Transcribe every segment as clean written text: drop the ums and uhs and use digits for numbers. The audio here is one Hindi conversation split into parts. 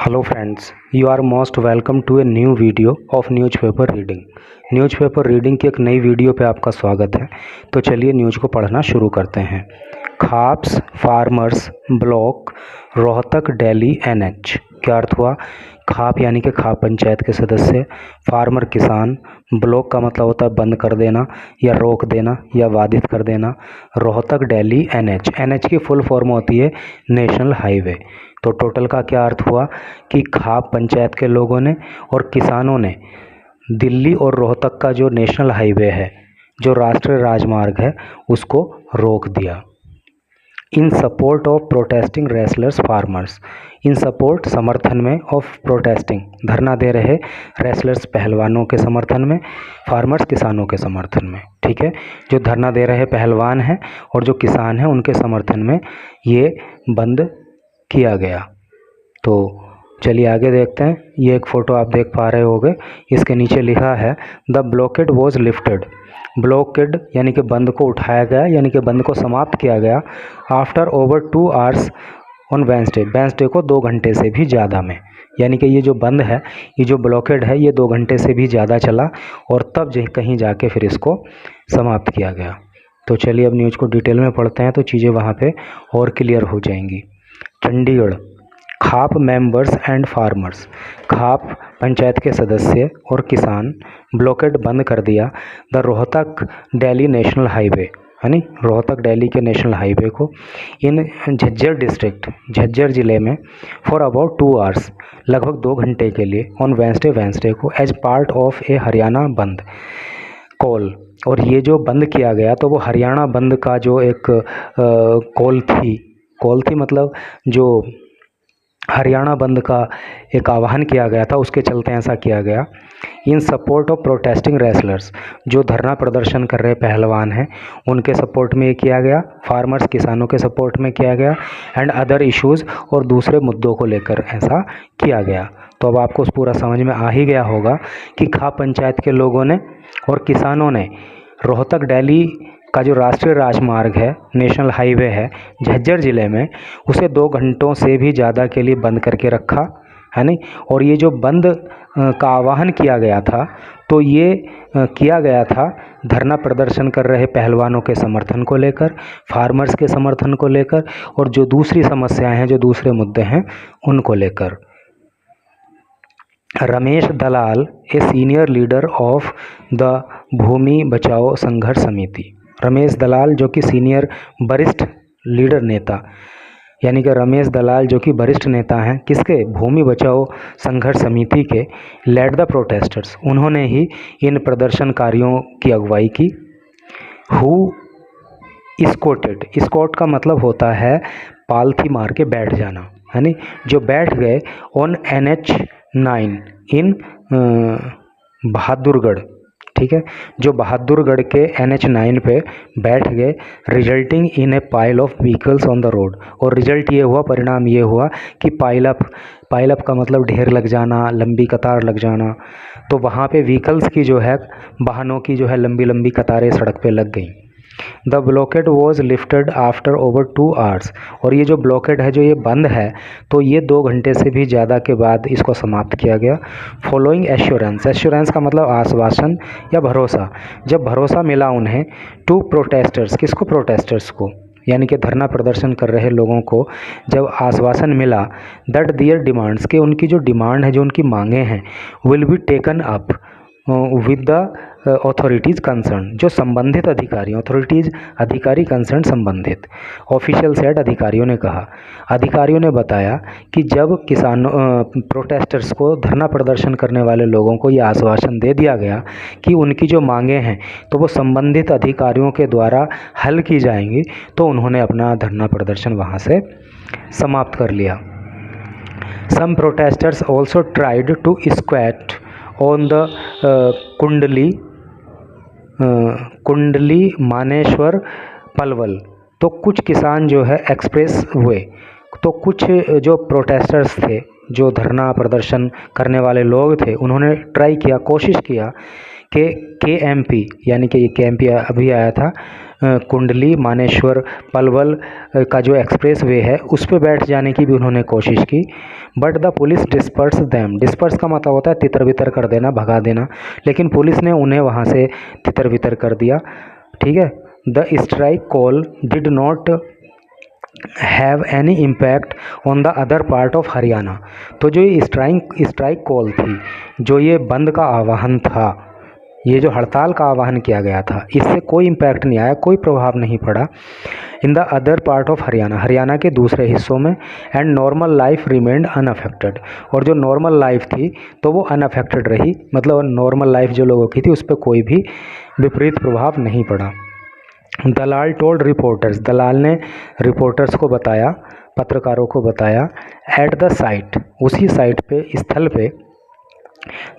Hello friends, you are most welcome to a new video of newspaper reading। Newspaper reading की एक नई वीडियो पे आपका स्वागत है। तो चलिए न्यूज़ को पढ़ना शुरू करते हैं। Khaps farmers block Rohtak Delhi NH। क्या अर्थ हुआ? खाप यानी कि खाप पंचायत के सदस्य, फार्मर किसान, ब्लॉक का मतलब होता है बंद कर देना या रोक देना या बाधित कर देना। रोहतक दिल्ली NH की फुल फॉर्म होती है नेशनल हाईवे। तो टोटल का क्या अर्थ हुआ कि खाप पंचायत के लोगों ने और किसानों ने दिल्ली और रोहतक का जो नेशनल हाईवे है, जो राष्ट्रीय राजमार्ग है, उसको रोक दिया। इन support of protesting wrestlers farmers. In support समर्थन में, ऑफ प्रोटेस्टिंग धरना दे रहे, रेसलर्स पहलवानों के समर्थन में, फार्मर्स किसानों के समर्थन में। ठीक है, जो धरना दे रहे पहलवान हैं और जो किसान हैं उनके समर्थन में ये बंद किया गया। तो चलिए आगे देखते हैं। ये एक फ़ोटो आप देख पा रहे होंगे, इसके नीचे लिखा है the blockade was lifted. Blockade यानी कि बंद को उठाया गया, यानी कि बंद को समाप्त किया गया after over 2 hours on Wednesday को 2 घंटे से भी ज़्यादा में। यानी कि ये जो बंद है, ये जो ब्लॉकेड है, ये 2 घंटे से भी ज़्यादा चला और तब कहीं जाके फिर इसको समाप्त किया गया। तो चलिए अब न्यूज़ को डिटेल में पढ़ते हैं तो चीज़ें वहाँ पे और क्लियर हो जाएंगी। चंडीगढ़ खाप मेंबर्स एंड फार्मर्स। खाप पंचायत के सदस्य और किसान ब्लॉकेड बंद कर दिया the Rohtak Delhi national highway, यानी रोहतक दिल्ली के नेशनल हाईवे को, इन झज्जर डिस्ट्रिक्ट, झज्जर ज़िले में, फॉर अबाउट 2 आवर्स, लगभग 2 घंटे के लिए, ऑन वेंसडे को, एज पार्ट ऑफ ए हरियाणा बंद कॉल। और ये जो बंद किया गया तो वो हरियाणा बंद का जो एक कॉल थी, मतलब जो हरियाणा बंद का एक आह्वान किया गया था, उसके चलते ऐसा किया गया। इन सपोर्ट ऑफ प्रोटेस्टिंग रेसलर्स, जो धरना प्रदर्शन कर रहे पहलवान हैं उनके सपोर्ट में ये किया गया, फार्मर्स किसानों के सपोर्ट में किया गया, एंड अदर इश्यूज़, और दूसरे मुद्दों को लेकर ऐसा किया गया। तो अब आपको पूरा समझ में आ ही गया होगा कि खाप पंचायत के लोगों ने और किसानों ने रोहतक दिल्ली का जो राष्ट्रीय राजमार्ग है, नेशनल हाईवे है झज्जर ज़िले में, उसे 2 घंटों से भी ज़्यादा के लिए बंद करके रखा है नहीं। और ये जो बंद का आह्वान किया गया था, तो ये किया गया था धरना प्रदर्शन कर रहे पहलवानों के समर्थन को लेकर, फार्मर्स के समर्थन को लेकर, और जो दूसरी समस्याएं हैं, जो दूसरे मुद्दे हैं, उनको लेकर। Ramesh Dalal, a senior leader of the Bhumi Bachao Sangharsh समिति। रमेश दलाल जो कि सीनियर वरिष्ठ लीडर नेता, यानी कि रमेश दलाल जो कि वरिष्ठ नेता हैं किसके? भूमि बचाओ संघर्ष समिति के, लेड द प्रोटेस्टर्स, उन्होंने ही इन प्रदर्शनकारियों की अगुवाई की। हु स्कोटेड, स्कोट का मतलब होता है पालथी मार के बैठ जाना, यानी जो बैठ गए ऑन NH9 इन बहादुरगढ़। ठीक है, जो बहादुरगढ़ के NH9 पे बैठ गए, resulting in A pile of vehicles on the road. और रिजल्ट ये हुआ, परिणाम ये हुआ कि पाइल अप का मतलब ढेर लग जाना, लंबी कतार लग जाना। तो वहाँ पे व्हीकल्स की जो है, वाहनों की जो है लंबी लंबी कतारें सड़क पे लग गई। The blockade was lifted after over 2 hours. और ये जो ब्लॉकेड है, जो ये बंद है, तो ये 2 घंटे से भी ज़्यादा के बाद इसको समाप्त किया गया। फॉलोइंग एश्योरेंस, एश्योरेंस का मतलब आश्वासन या भरोसा, जब भरोसा मिला उन्हें, टू प्रोटेस्टर्स, किसको? प्रोटेस्टर्स को, यानी कि धरना प्रदर्शन कर रहे लोगों को जब आश्वासन मिला, दैट दियर डिमांड्स, के उनकी जो डिमांड है, जो उनकी मांगें हैं, will be taken up with the authorities concern, जो संबंधित अधिकारी, ऑथोरिटीज़ अधिकारी, कंसर्न संबंधित, ऑफिशियल सेड, अधिकारियों ने कहा। अधिकारियों ने बताया कि जब किसानों प्रोटेस्टर्स को, धरना प्रदर्शन करने वाले लोगों को यह आश्वासन दे दिया गया कि उनकी जो मांगें हैं तो वो संबंधित अधिकारियों के द्वारा हल की जाएंगी, तो उन्होंने अपना धरना प्रदर्शन वहाँ से समाप्त कर लिया। Some protesters also tried to squat on the Kundli Manesar Palwal. तो कुछ किसान जो है एक्सप्रेस हुए, तो कुछ जो प्रोटेस्टर्स थे, जो धरना प्रदर्शन करने वाले लोग थे, उन्होंने ट्राई किया, कोशिश किया कि KMP, यानी कि ये KMP अभी आया था, कुंडली मानेश्वर पलवल का जो एक्सप्रेस वे है उस पे बैठ जाने की भी उन्होंने कोशिश की, but the police disperse them. Disperse का मतलब होता है तितर बितर कर देना, भगा देना, लेकिन पुलिस ने उन्हें वहाँ से तितर बितर कर दिया। ठीक है। The strike call did not have any impact on the other part of Haryana. तो जो ये स्ट्राइक कॉल थी, जो ये बंद का आह्वान था, ये जो हड़ताल का आह्वान किया गया था, इससे कोई इम्पैक्ट नहीं आया, कोई प्रभाव नहीं पड़ा in the other part of Haryana, Haryana के दूसरे हिस्सों में। And normal life remained unaffected. और जो नॉर्मल लाइफ थी तो वो अनअफेक्टेड रही, मतलब नॉर्मल लाइफ जो लोगों की थी उस पर कोई भी विपरीत प्रभाव नहीं पड़ा। दलाल टोल्ड रिपोर्टर्स, दलाल ने रिपोर्टर्स को बताया, पत्रकारों को बताया, एट द साइट, उसी साइट पे, स्थल पे,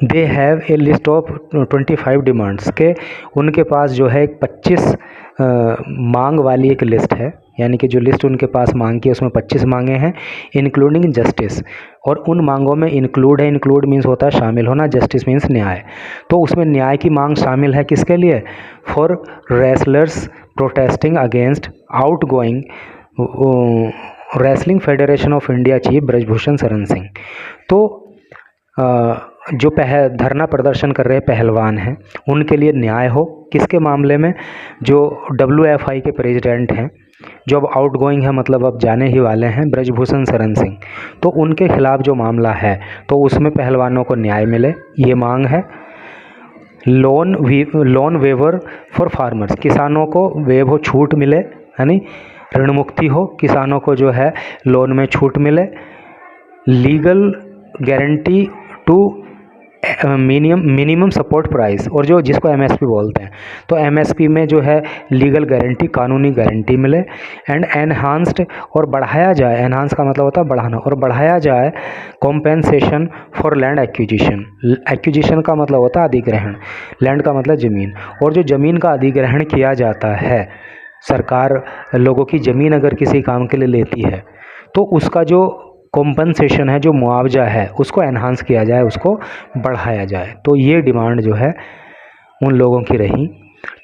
they have a list of 25 demands, के उनके पास जो है 25 मांग वाली एक लिस्ट है, यानी कि जो लिस्ट उनके पास मांग की है उसमें 25 मांगे हैं, इंक्लूडिंग जस्टिस। और उन मांगों में इंक्लूड है, इंक्लूड मीन्स होता है शामिल होना, जस्टिस मीन्स न्याय। तो उसमें न्याय की मांग शामिल है, किसके लिए? For wrestlers protesting against outgoing wrestling federation of India chief Brijbhushan Sharan Singh. तो जो धरना प्रदर्शन कर रहे पहलवान हैं उनके लिए न्याय हो, किसके मामले में? जो WFI के प्रेसिडेंट हैं, जो अब आउट गोइंग है, मतलब अब जाने ही वाले हैं, ब्रजभूषण शरण सिंह, तो उनके खिलाफ जो मामला है तो उसमें पहलवानों को न्याय मिले, ये मांग है। लोन वेवर फॉर फार्मर्स, किसानों को वेव हो, छूट मिले, यानी ऋण मुक्ति हो, किसानों को जो है लोन में छूट मिले। Legal guarantee to minimum support price, और जो जिसको MSP बोलते हैं, तो MSP में जो है लीगल गारंटी, कानूनी गारंटी मिले। एंड एनहांस्ड, और बढ़ाया जाए, एनहांस का मतलब होता है बढ़ाना, और बढ़ाया जाए compensation for land acquisition. Acquisition का मतलब होता है अधिग्रहण, लैंड का मतलब ज़मीन, और जो ज़मीन का अधिग्रहण किया जाता है, सरकार लोगों की ज़मीन अगर किसी काम के लिए लेती है तो उसका जो कॉम्पनसेशन है, जो मुआवजा है, उसको एनहांस किया जाए, उसको बढ़ाया जाए। तो ये डिमांड जो है उन लोगों की रही।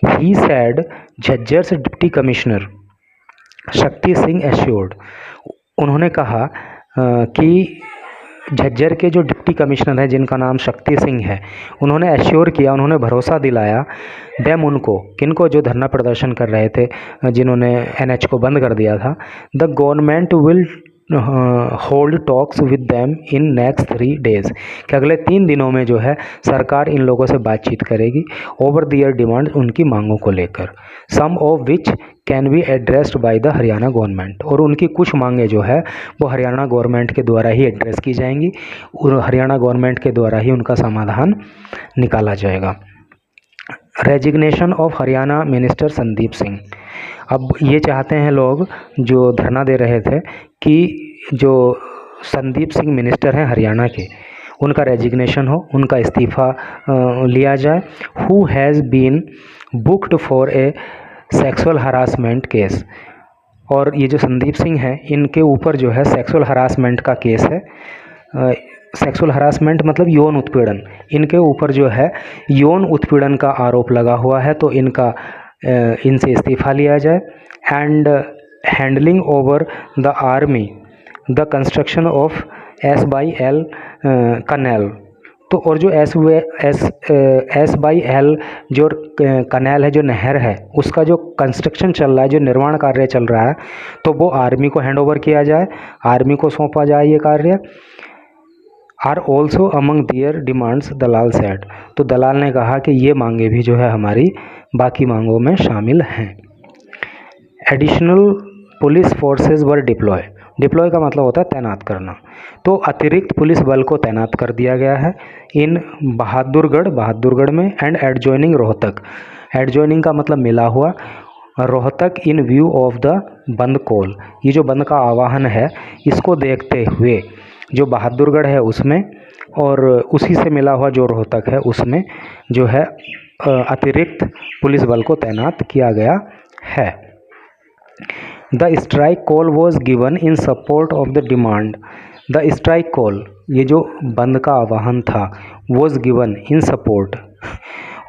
ही sad Jhajjar deputy commissioner Shakti Singh assured, उन्होंने कहा कि झज्जर के जो डिप्टी कमिश्नर हैं जिनका नाम शक्ति सिंह है, उन्होंने एश्योर किया, उन्होंने भरोसा दिलाया देम, उनको, किनको? जो धरना प्रदर्शन कर रहे थे, जिन्होंने NH को बंद कर दिया था, the government will hold talks with them in next 3 days, कि अगले 3 दिनों में जो है सरकार इन लोगों से बातचीत करेगी ओवर दियर डिमांड, उनकी मांगों को लेकर। Some of which can be addressed by the Haryana government, और उनकी कुछ मांगे जो है वो हरियाणा गवर्नमेंट के द्वारा ही एड्रेस की जाएंगी, और हरियाणा गवर्नमेंट के द्वारा ही उनका समाधान निकाला जाएगा। Resignation of Haryana minister Sandeep Singh, अब ये चाहते हैं लोग जो धरना दे रहे थे कि जो संदीप सिंह मिनिस्टर हैं हरियाणा के, उनका रेजिग्नेशन हो, उनका इस्तीफ़ा लिया जाए। Who has been booked for a sexual harassment case, और ये जो संदीप सिंह हैं इनके ऊपर जो है सेक्सुअल हरासमेंट का केस है। सेक्सुअल हरासमेंट मतलब यौन उत्पीड़न, इनके ऊपर जो है यौन उत्पीड़न का आरोप लगा हुआ है, तो इनसे इस्तीफ़ा लिया जाए। And handling over the army the construction of S/L कनेल, तो और जो S/L जो कनेल है, जो नहर है, उसका जो कंस्ट्रक्शन चल रहा है, जो निर्माण कार्य चल रहा है, तो वो आर्मी को हैंड ओवर किया जाए, आर्मी को सौंपा जाए ये कार्य। Are also among their demands, Dalal said, तो दलाल ने कहा कि ये मांगे भी जो है हमारी बाकी मांगों में शामिल हैं। एडिशनल पुलिस फोर्सेस वर डिप्लॉय, डिप्लॉय का मतलब होता है तैनात करना, तो अतिरिक्त पुलिस बल को तैनात कर दिया गया है इन बहादुरगढ़ में, एंड एडजॉइनिंग रोहतक, एडजॉइनिंग का मतलब मिला हुआ, रोहतक इन व्यू ऑफ द बंद कॉल, ये जो बंद का आह्वान है इसको देखते हुए जो बहादुरगढ़ है उसमें और उसी से मिला हुआ जो रोहतक है उसमें जो है अतिरिक्त पुलिस बल को तैनात किया गया है। The strike call was given in support of the demand, the strike call, ये जो बंद का आह्वान था, was given in support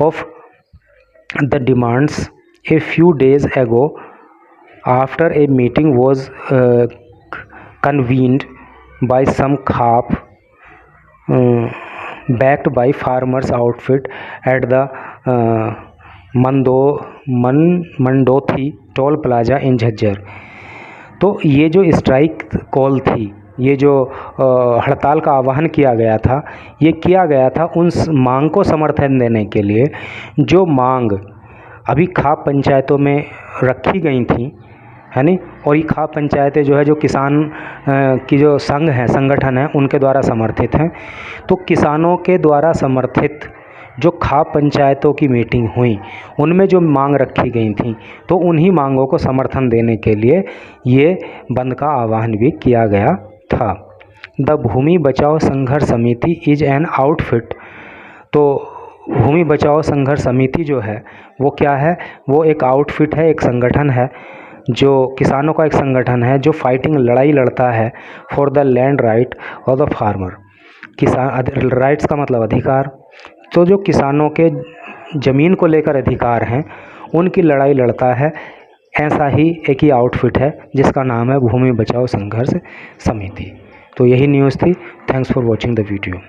of the demands a few days ago after a meeting was convened by some khap backed by farmers outfit at the Mandothi toll plaza in Jhajjar. तो ये जो स्ट्राइक कॉल थी, ये जो हड़ताल का आह्वान किया गया था, ये किया गया था उन मांग को समर्थन देने के लिए जो मांग अभी खाप पंचायतों में रखी गई थी, है नी। और ये खाप पंचायतें जो है जो किसान की जो संघ हैं, संगठन हैं, उनके द्वारा समर्थित हैं। तो किसानों के द्वारा समर्थित जो खाप पंचायतों की मीटिंग हुई, उनमें जो मांग रखी गई थी, तो उन्हीं मांगों को समर्थन देने के लिए ये बंद का आह्वान भी किया गया था। द भूमि बचाओ संघर्ष समिति इज एन आउटफिट। तो भूमि बचाओ संघर्ष समिति जो है वो क्या है, वो एक आउटफिट है, एक संगठन है, जो किसानों का एक संगठन है जो फाइटिंग लड़ाई लड़ता है फॉर द लैंड राइट और द फार्मर। किसान राइट्स का मतलब अधिकार, तो जो किसानों के ज़मीन को लेकर अधिकार हैं उनकी लड़ाई लड़ता है। ऐसा ही एक ही आउटफिट है जिसका नाम है भूमि बचाओ संघर्ष समिति। तो यही न्यूज़ थी। Thanks for watching the video.